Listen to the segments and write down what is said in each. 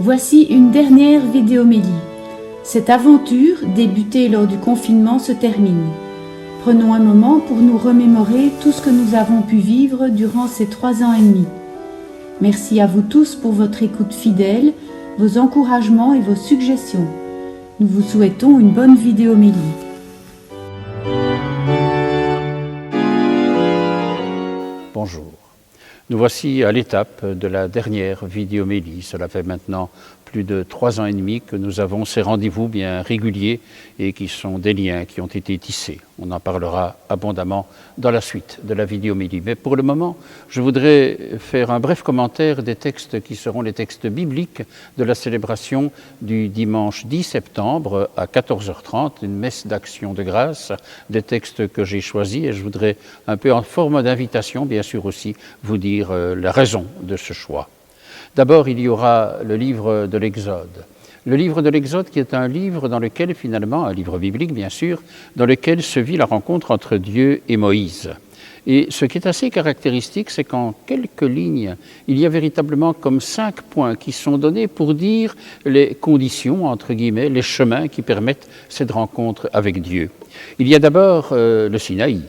Voici une dernière vidéomélie. Cette aventure, débutée lors du confinement, se termine. Prenons un moment pour nous remémorer tout ce que nous avons pu vivre durant ces 3 ans et demi. Merci à vous tous pour votre écoute fidèle, vos encouragements et vos suggestions. Nous vous souhaitons une bonne vidéomélie. Bonjour. Nous voici à l'étape de la dernière vidéomélie. Cela fait maintenant plus de 3 ans et demi que nous avons ces rendez-vous bien réguliers et qui sont des liens qui ont été tissés. On en parlera abondamment dans la suite de la vidéomélie. Mais pour le moment, je voudrais faire un bref commentaire des textes qui seront les textes bibliques de la célébration du dimanche 10 septembre à 14h30, une messe d'action de grâce, des textes que j'ai choisis et je voudrais un peu en forme d'invitation, bien sûr aussi, vous dire la raison de ce choix. D'abord, il y aura le livre de l'Exode. Le livre de l'Exode qui est un livre dans lequel finalement, un livre biblique bien sûr, dans lequel se vit la rencontre entre Dieu et Moïse. Et ce qui est assez caractéristique, c'est qu'en quelques lignes, il y a véritablement comme 5 points qui sont donnés pour dire les conditions, entre guillemets, les chemins qui permettent cette rencontre avec Dieu. Il y a d'abord le Sinaï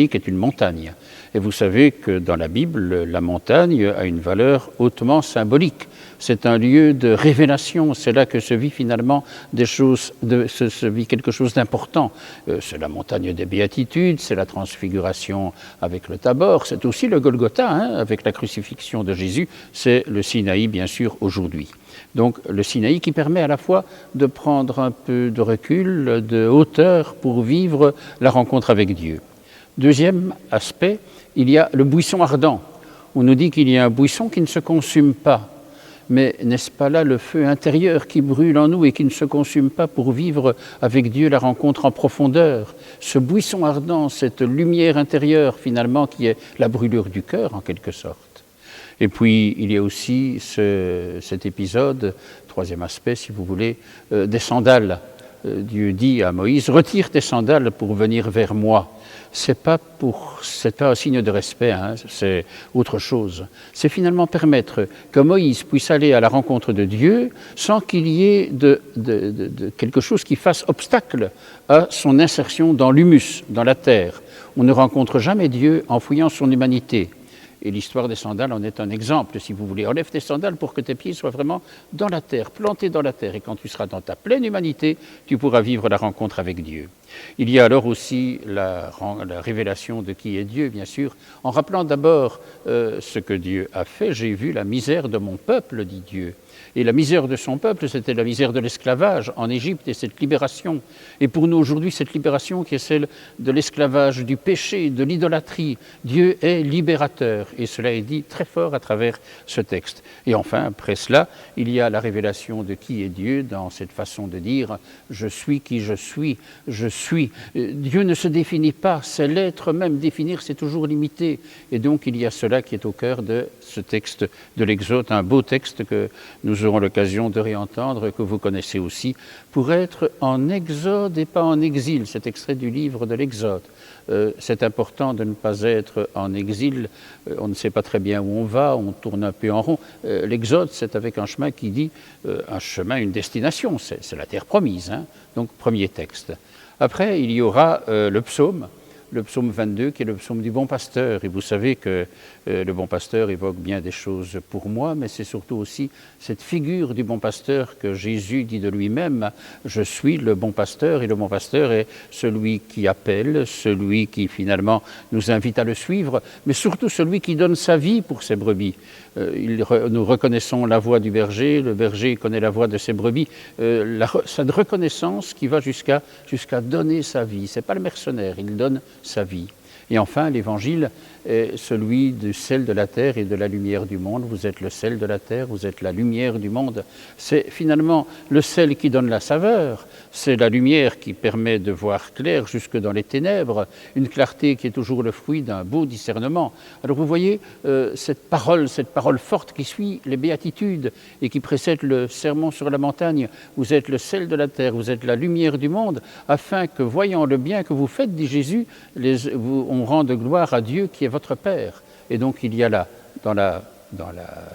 qui est une montagne. Et vous savez que dans la Bible, la montagne a une valeur hautement symbolique. C'est un lieu de révélation, c'est là que se vit finalement se vit quelque chose d'important. C'est la montagne des béatitudes, c'est la transfiguration avec le Tabor, c'est aussi le Golgotha, avec la crucifixion de Jésus, c'est le Sinaï bien sûr aujourd'hui. Donc le Sinaï qui permet à la fois de prendre un peu de recul, de hauteur pour vivre la rencontre avec Dieu. Deuxième aspect, il y a le buisson ardent. On nous dit qu'il y a un buisson qui ne se consume pas. Mais n'est-ce pas là le feu intérieur qui brûle en nous et qui ne se consume pas pour vivre avec Dieu la rencontre en profondeur? Ce buisson ardent, cette lumière intérieure finalement qui est la brûlure du cœur en quelque sorte. Et puis il y a aussi cet épisode, troisième aspect si vous voulez, des sandales. Dieu dit à Moïse, retire tes sandales pour venir vers moi. C'est pas un signe de respect, c'est autre chose. C'est finalement permettre que Moïse puisse aller à la rencontre de Dieu sans qu'il y ait de quelque chose qui fasse obstacle à son insertion dans l'humus, dans la terre. On ne rencontre jamais Dieu en fouillant son humanité. Et l'histoire des sandales en est un exemple, si vous voulez. Enlève tes sandales pour que tes pieds soient vraiment dans la terre, plantés dans la terre. Et quand tu seras dans ta pleine humanité, tu pourras vivre la rencontre avec Dieu. Il y a alors aussi la révélation de qui est Dieu, bien sûr, en rappelant d'abord ce que Dieu a fait. J'ai vu la misère de mon peuple, dit Dieu. Et la misère de son peuple, c'était la misère de l'esclavage en Égypte et cette libération. Et pour nous aujourd'hui, cette libération qui est celle de l'esclavage, du péché, de l'idolâtrie. Dieu est libérateur et cela est dit très fort à travers ce texte. Et enfin, après cela, il y a la révélation de qui est Dieu dans cette façon de dire « je suis qui je suis, je suis ». Dieu ne se définit pas, c'est l'être même. Définir, c'est toujours limité. Et donc, il y a cela qui est au cœur de ce texte de l'Exode, un beau texte que nous aurons l'occasion de réentendre, que vous connaissez aussi, pour être en exode et pas en exil. Cet extrait du livre de l'Exode. C'est important de ne pas être en exil, on ne sait pas très bien où on va, on tourne un peu en rond. L'Exode, c'est avec un chemin qui dit, un chemin, une destination, c'est la terre promise. Donc, premier texte. Après, il y aura le psaume 22, qui est le psaume du bon pasteur. Et vous savez que le bon pasteur évoque bien des choses pour moi, mais c'est surtout aussi cette figure du bon pasteur que Jésus dit de lui-même, « Je suis le bon pasteur », et le bon pasteur est celui qui appelle, celui qui finalement nous invite à le suivre, mais surtout celui qui donne sa vie pour ses brebis. Nous reconnaissons la voix du berger, le berger connaît la voix de ses brebis, cette reconnaissance qui va jusqu'à donner sa vie. Ce n'est pas le mercenaire, il donne sa vie. Et enfin, l'Évangile est celui du sel de la terre et de la lumière du monde. Vous êtes le sel de la terre, vous êtes la lumière du monde. C'est finalement le sel qui donne la saveur, c'est la lumière qui permet de voir clair jusque dans les ténèbres, une clarté qui est toujours le fruit d'un beau discernement. Alors vous voyez, cette parole forte qui suit les béatitudes et qui précède le sermon sur la montagne, vous êtes le sel de la terre, vous êtes la lumière du monde, afin que, voyant le bien que vous faites, dit Jésus, on rende gloire à Dieu qui est votre Père. Et donc il y a là, dans la dans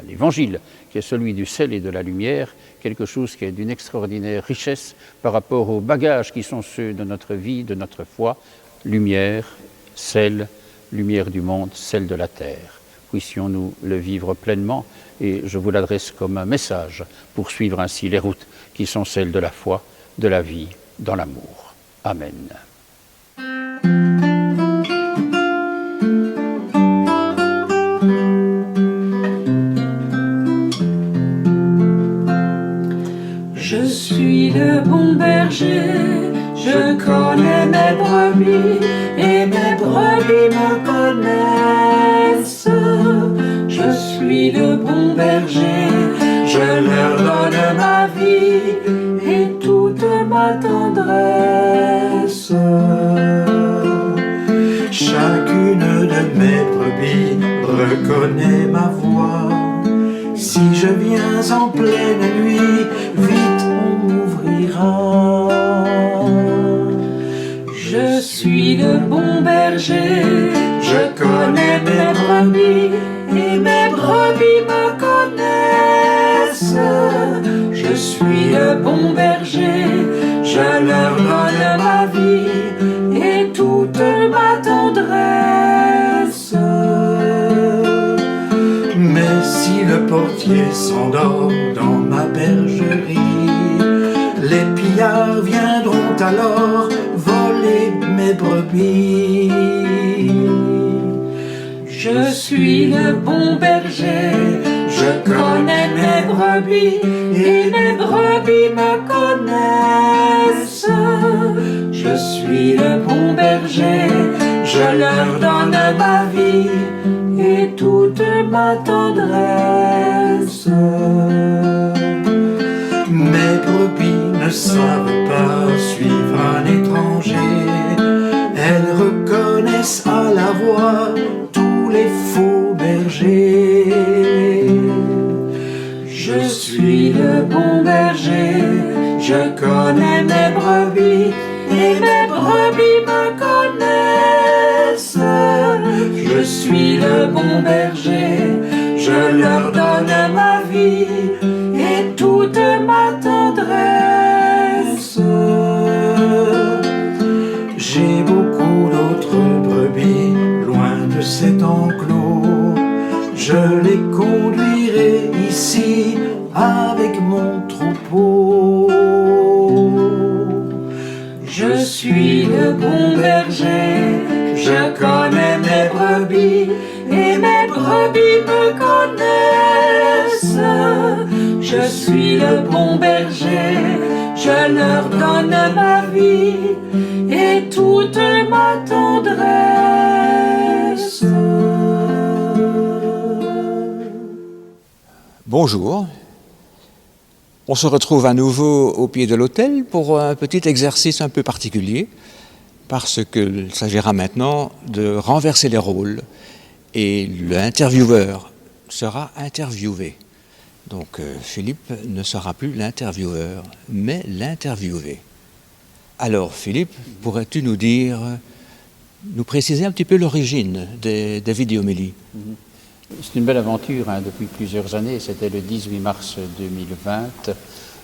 l'Évangile, qui est celui du sel et de la lumière, quelque chose qui est d'une extraordinaire richesse par rapport aux bagages qui sont ceux de notre vie, de notre foi. Lumière, sel, lumière du monde, sel de la terre. Puissions-nous le vivre pleinement, et je vous l'adresse comme un message pour suivre ainsi les routes qui sont celles de la foi, de la vie, dans l'amour. Amen. Je suis le bon berger, je connais mes brebis et mes brebis me connaissent. Je suis le bon berger, je leur donne ma vie et toute ma tendresse. Chacune de mes brebis reconnaît ma voix. Si je viens en pleine nuit, vite on m'ouvrira. Je suis le bon berger, je connais mes brebis et mes brebis me connaissent. Je suis le bon berger, je leur donne ma vie et toute ma tendresse. Mais si le portier s'endort dans ma bergerie, les pillards viendront alors voler mes brebis. Je suis le bon berger, je connais mes brebis et mes brebis me connaissent. Je suis le bon berger, je leur donne ma vie et toute ma tendresse. Mes brebis ne savent pas suivre un étranger, elles reconnaissent à la voix tous les faux bergers. Je suis le bon berger, je connais mes brebis et mes brebis me connaissent. Je suis le bon berger, je leur donne ma vie et toute ma tendresse. J'ai beaucoup d'autres brebis loin de cet enclos. Je les conduirai ici avec mon troupeau. Je suis le bon berger, je connais mes brebis et mes brebis me connaissent. Je suis le bon berger, je leur donne ma vie et toute ma tendresse. Bonjour, on se retrouve à nouveau au pied de l'autel pour un petit exercice un peu particulier parce qu'il s'agira maintenant de renverser les rôles et l'intervieweur sera interviewé. Donc Philippe ne sera plus l'intervieweur mais l'interviewé. Alors Philippe, pourrais-tu nous préciser un petit peu l'origine des vidéomélies? C'est une belle aventure depuis plusieurs années. C'était le 18 mars 2020.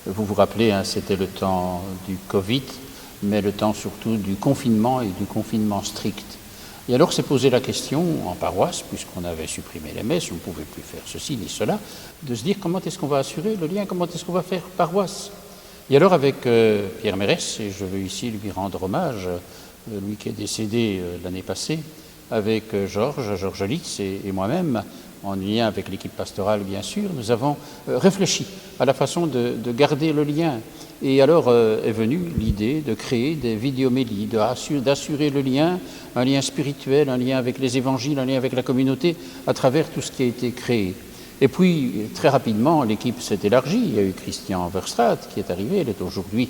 Vous vous rappelez, c'était le temps du Covid, mais le temps surtout du confinement et du confinement strict. Et alors s'est posé la question en paroisse, puisqu'on avait supprimé les messes, on ne pouvait plus faire ceci ni cela, de se dire comment est-ce qu'on va assurer le lien, comment est-ce qu'on va faire paroisse. Et alors avec Pierre Mérès, et je veux ici lui rendre hommage, lui qui est décédé l'année passée, avec Georges Litz et moi-même, en lien avec l'équipe pastorale bien sûr, nous avons réfléchi à la façon de garder le lien. Et alors est venue l'idée de créer des vidéomélies, d'assurer le lien, un lien spirituel, un lien avec les évangiles, un lien avec la communauté, à travers tout ce qui a été créé. Et puis, très rapidement, l'équipe s'est élargie. Il y a eu Christian Verstraat qui est arrivé, elle est aujourd'hui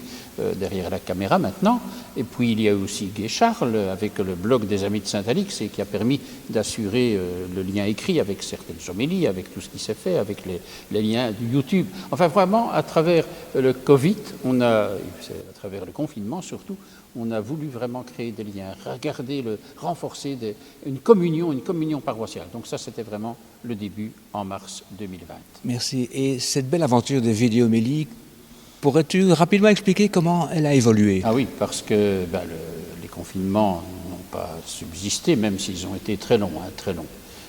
derrière la caméra maintenant. Et puis, il y a eu aussi Guy Charles avec le blog des Amis de Saint-Alix et qui a permis d'assurer le lien écrit avec certaines homélies, avec tout ce qui s'est fait, avec les liens du YouTube. Enfin, vraiment, à travers le Covid, à travers le confinement surtout, on a voulu vraiment créer des liens, renforcer une communion paroissiale. Donc ça, c'était vraiment le début en mars 2020. Merci. Et cette belle aventure de Vidéomélie, pourrais-tu rapidement expliquer comment elle a évolué? Ah oui, parce que les confinements n'ont pas subsisté, même s'ils ont été très longs, très longs.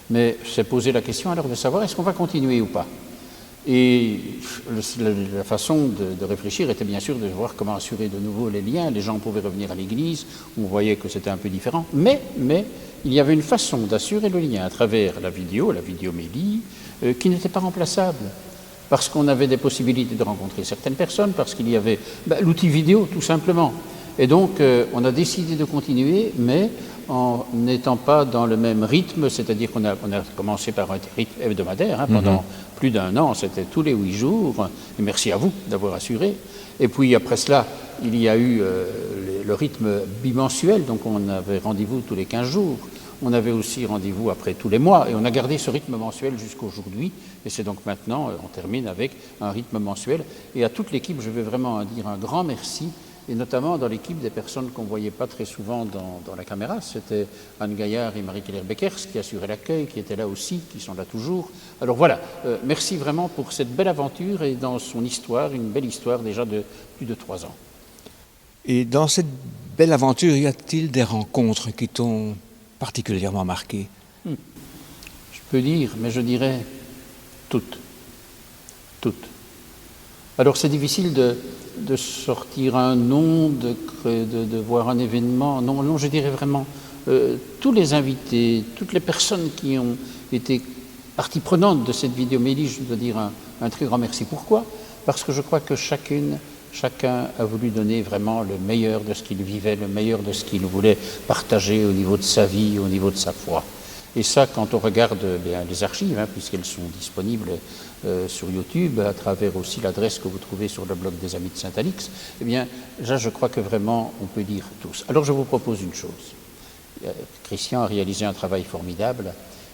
Mais c'est posé la question alors de savoir est-ce qu'on va continuer ou pas. Et la façon de réfléchir était bien sûr de voir comment assurer de nouveau les liens. Les gens pouvaient revenir à l'église, on voyait que c'était un peu différent. Mais il y avait une façon d'assurer le lien à travers la vidéomélie, qui n'était pas remplaçable. Parce qu'on avait des possibilités de rencontrer certaines personnes, parce qu'il y avait l'outil vidéo tout simplement. Et donc on a décidé de continuer, mais en n'étant pas dans le même rythme, c'est-à-dire qu'on a commencé par un rythme hebdomadaire, pendant plus d'1 an, c'était tous les 8 jours, et merci à vous d'avoir assuré. Et puis après cela, il y a eu le rythme bimensuel, donc on avait rendez-vous tous les 15 jours. On avait aussi rendez-vous après tous les mois, et on a gardé ce rythme mensuel jusqu'aujourd'hui, et c'est donc maintenant, on termine avec un rythme mensuel. Et à toute l'équipe, je veux vraiment dire un grand merci, et notamment dans l'équipe des personnes qu'on ne voyait pas très souvent dans la caméra. C'était Anne Gaillard et Marie-Claire Beckers qui assuraient l'accueil, qui étaient là aussi, qui sont là toujours. Alors voilà, merci vraiment pour cette belle aventure et dans son histoire, une belle histoire déjà de plus de 3 ans. Et dans cette belle aventure, y a-t-il des rencontres qui t'ont particulièrement marqué? Je peux dire, mais je dirais toutes. Alors c'est difficile de sortir un nom, de voir un événement. Non, je dirais vraiment tous les invités, toutes les personnes qui ont été partie prenante de cette vidéomélie, je dois dire un très grand merci. Pourquoi? Parce que je crois que chacun a voulu donner vraiment le meilleur de ce qu'il vivait, le meilleur de ce qu'il voulait partager au niveau de sa vie, au niveau de sa foi. Et ça, quand on regarde les archives, puisqu'elles sont disponibles sur YouTube, à travers aussi l'adresse que vous trouvez sur le blog des Amis de Saint-Alix, eh bien, là, je crois que vraiment, on peut dire tous. Alors, je vous propose une chose. Christian a réalisé un travail formidable.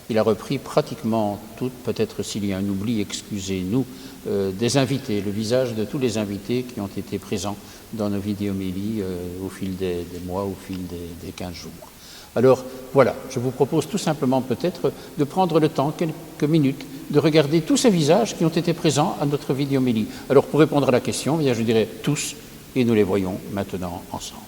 Il a repris pratiquement toutes, peut-être s'il y a un oubli, excusez-nous, des invités, le visage de tous les invités qui ont été présents dans nos vidéomélies au fil des mois, au fil des 15 jours. Alors voilà, je vous propose tout simplement peut-être de prendre le temps, quelques minutes, de regarder tous ces visages qui ont été présents à notre vidéomélie. Alors pour répondre à la question, je dirais tous, et nous les voyons maintenant ensemble.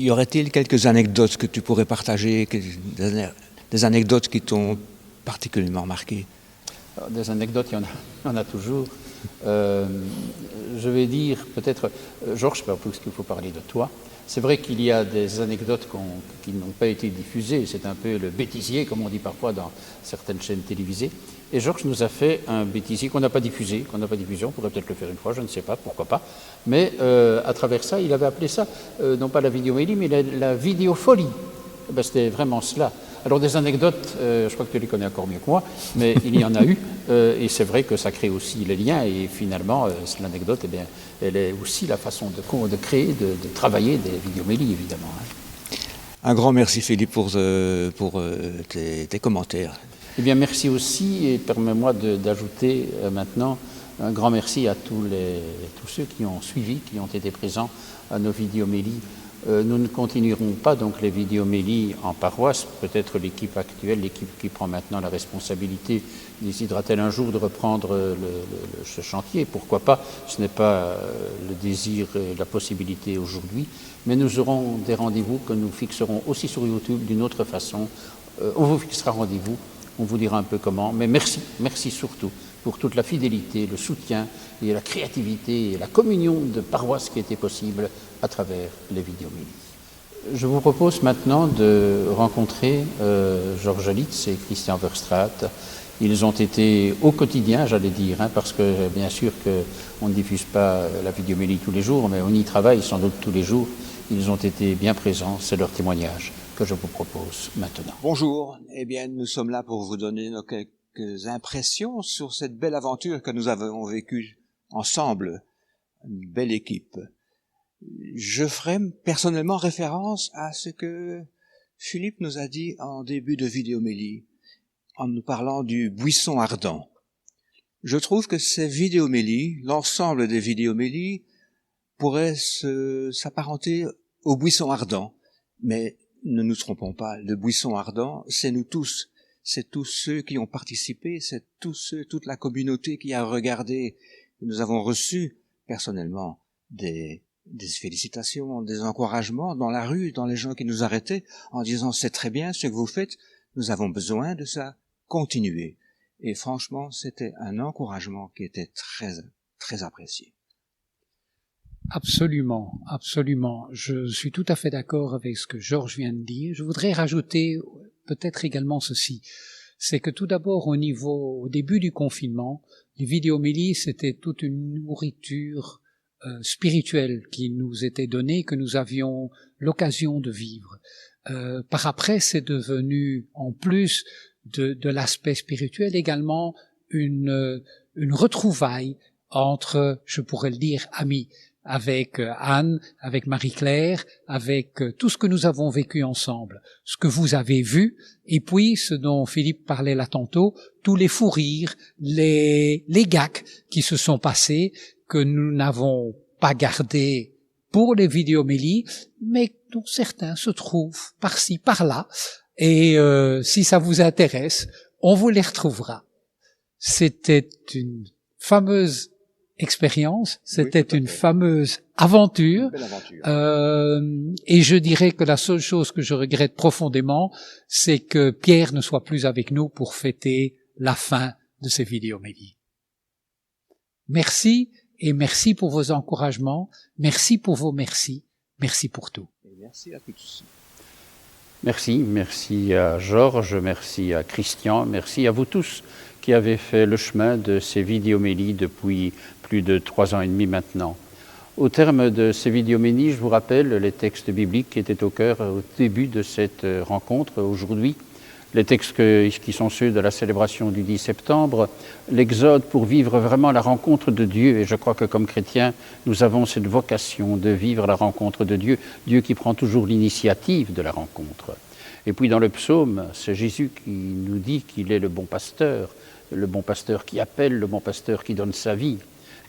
y aurait-il quelques anecdotes que tu pourrais partager, des anecdotes qui t'ont particulièrement marqué? Alors, des anecdotes, il y en a toujours. Je vais dire peut-être, Georges, puisqu'il faut parler de toi, c'est vrai qu'il y a des anecdotes qui n'ont pas été diffusées, c'est un peu le bêtisier, comme on dit parfois dans certaines chaînes télévisées. Et Georges nous a fait un bêtisier qu'on n'a pas diffusé, on pourrait peut-être le faire une fois, je ne sais pas, pourquoi pas. Mais à travers ça, il avait appelé ça, non pas la vidéomélie, mais la vidéofolie. Ben, c'était vraiment cela. Alors des anecdotes, je crois que tu les connais encore mieux que moi, mais il y en a eu, et c'est vrai que ça crée aussi les liens, et finalement, l'anecdote, eh bien, elle est aussi la façon de créer, de travailler des vidéomélies, évidemment. Hein. Un grand merci Philippe pour tes commentaires. Eh bien merci aussi, et permets-moi d'ajouter maintenant un grand merci à tous ceux qui ont suivi, qui ont été présents à nos vidéomélies. Nous ne continuerons pas donc les vidéomélies en paroisse, peut-être l'équipe actuelle, l'équipe qui prend maintenant la responsabilité, décidera-t-elle un jour de reprendre ce chantier, pourquoi pas, ce n'est pas le désir et la possibilité aujourd'hui, mais nous aurons des rendez-vous que nous fixerons aussi sur YouTube d'une autre façon. On vous fixera rendez-vous, on vous dira un peu comment, mais merci surtout pour toute la fidélité, le soutien et la créativité et la communion de paroisse qui était possible à travers les vidéomélies. Je vous propose maintenant de rencontrer Georges Litz et Christian Verstraat. Ils ont été au quotidien, j'allais dire, hein, parce que bien sûr qu'on ne diffuse pas la vidéomélie tous les jours, mais on y travaille sans doute tous les jours. Ils ont été bien présents, c'est leur témoignage que je vous propose maintenant. Bonjour, eh bien nous sommes là pour vous donner nos quelques impressions sur cette belle aventure que nous avons vécue ensemble, une belle équipe. Je ferai personnellement référence à ce que Philippe nous a dit en début de vidéomélie, en nous parlant du buisson ardent. Je trouve que ces vidéomélies, l'ensemble des vidéomélies, pourraient s'apparenter au buisson ardent. Mais ne nous trompons pas, le buisson ardent, c'est nous tous. C'est tous ceux qui ont participé, c'est toute la communauté qui a regardé. Nous avons reçu personnellement des félicitations, des encouragements dans la rue, dans les gens qui nous arrêtaient, en disant « c'est très bien ce que vous faites, nous avons besoin de ça, continuez ». Et franchement, c'était un encouragement qui était très, très apprécié. Absolument, absolument. Je suis tout à fait d'accord avec ce que Georges vient de dire. Je voudrais rajouter peut-être également ceci. C'est que tout d'abord, au début du confinement, les vidéomélies, c'était toute une nourriture spirituelle qui nous était donnée, que nous avions l'occasion de vivre. Par après, c'est devenu, en plus de l'aspect spirituel, également une retrouvaille entre, je pourrais le dire, amis, avec Anne, avec Marie-Claire, avec tout ce que nous avons vécu ensemble, ce que vous avez vu, et puis ce dont Philippe parlait là tantôt, tous les fous rires, les gags qui se sont passés, que nous n'avons pas gardés pour les vidéomélies, mais dont certains se trouvent par-ci, par-là, et si ça vous intéresse, on vous les retrouvera. C'était une fameuse expérience, c'était une fameuse aventure, et je dirais que la seule chose que je regrette profondément, c'est que Pierre ne soit plus avec nous pour fêter la fin de ces vidéomélies. Merci, et merci pour vos encouragements, merci pour vos merci pour tout. Et merci à tous. Merci à Georges, merci à Christian, merci à vous tous qui avez fait le chemin de ces vidéomélies depuis plus de 3 ans et demi maintenant. Au terme de ces vidéomélies, je vous rappelle les textes bibliques qui étaient au cœur au début de cette rencontre aujourd'hui. Les textes qui sont ceux de la célébration du 10 septembre, l'Exode pour vivre vraiment la rencontre de Dieu. Et je crois que comme chrétiens, nous avons cette vocation de vivre la rencontre de Dieu, Dieu qui prend toujours l'initiative de la rencontre. Et puis dans le psaume, c'est Jésus qui nous dit qu'il est le bon pasteur qui appelle, le bon pasteur qui donne sa vie.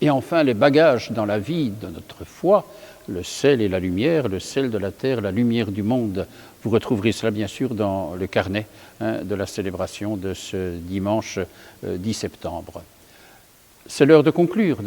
Et enfin, les bagages dans la vie de notre foi, le sel et la lumière, le sel de la terre, la lumière du monde. Vous retrouverez cela bien sûr dans le carnet de la célébration de ce dimanche 10 septembre. C'est l'heure de conclure.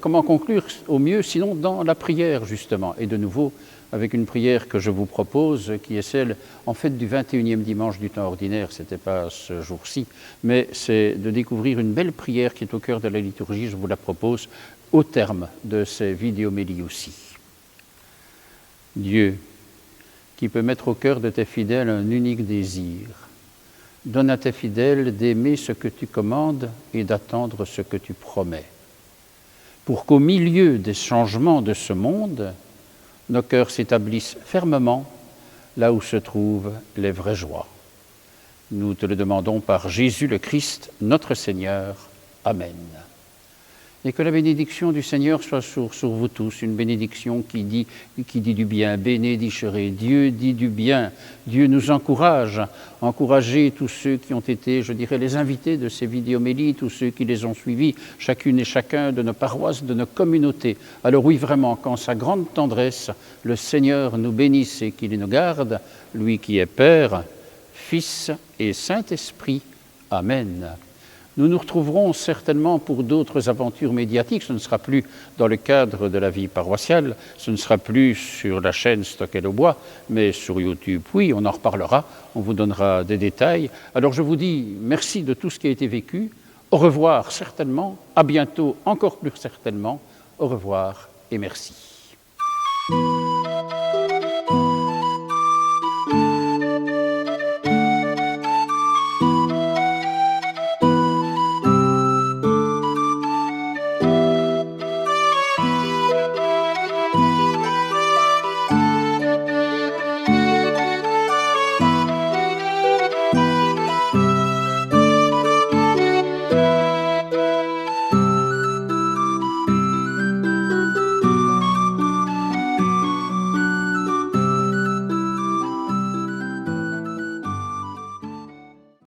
Comment conclure au mieux, sinon dans la prière, justement. Et de nouveau, avec une prière que je vous propose, qui est celle, en fait, du 21e dimanche du temps ordinaire. Ce n'était pas ce jour-ci, mais c'est de découvrir une belle prière qui est au cœur de la liturgie. Je vous la propose au terme de ces vidéomélies aussi. Dieu, qui peut mettre au cœur de tes fidèles un unique désir, donne à tes fidèles d'aimer ce que tu commandes et d'attendre ce que tu promets, pour qu'au milieu des changements de ce monde, nos cœurs s'établissent fermement là où se trouvent les vraies joies. Nous te le demandons par Jésus le Christ, notre Seigneur. Amen. Et que la bénédiction du Seigneur soit sur vous tous, une bénédiction qui dit du bien. Bénédicere, Dieu dit du bien. Dieu nous encourage. Encouragez tous ceux qui ont été, je dirais, les invités de ces vidéomélies, tous ceux qui les ont suivis, chacune et chacun de nos paroisses, de nos communautés. Alors oui, vraiment, qu'en sa grande tendresse, le Seigneur nous bénisse et qu'il nous garde, lui qui est Père, Fils et Saint-Esprit. Amen. Nous nous retrouverons certainement pour d'autres aventures médiatiques. Ce ne sera plus dans le cadre de la vie paroissiale, ce ne sera plus sur la chaîne Stockel-au-Bois, mais sur YouTube. Oui, on en reparlera, on vous donnera des détails. Alors je vous dis merci de tout ce qui a été vécu. Au revoir certainement, à bientôt encore plus certainement. Au revoir et merci.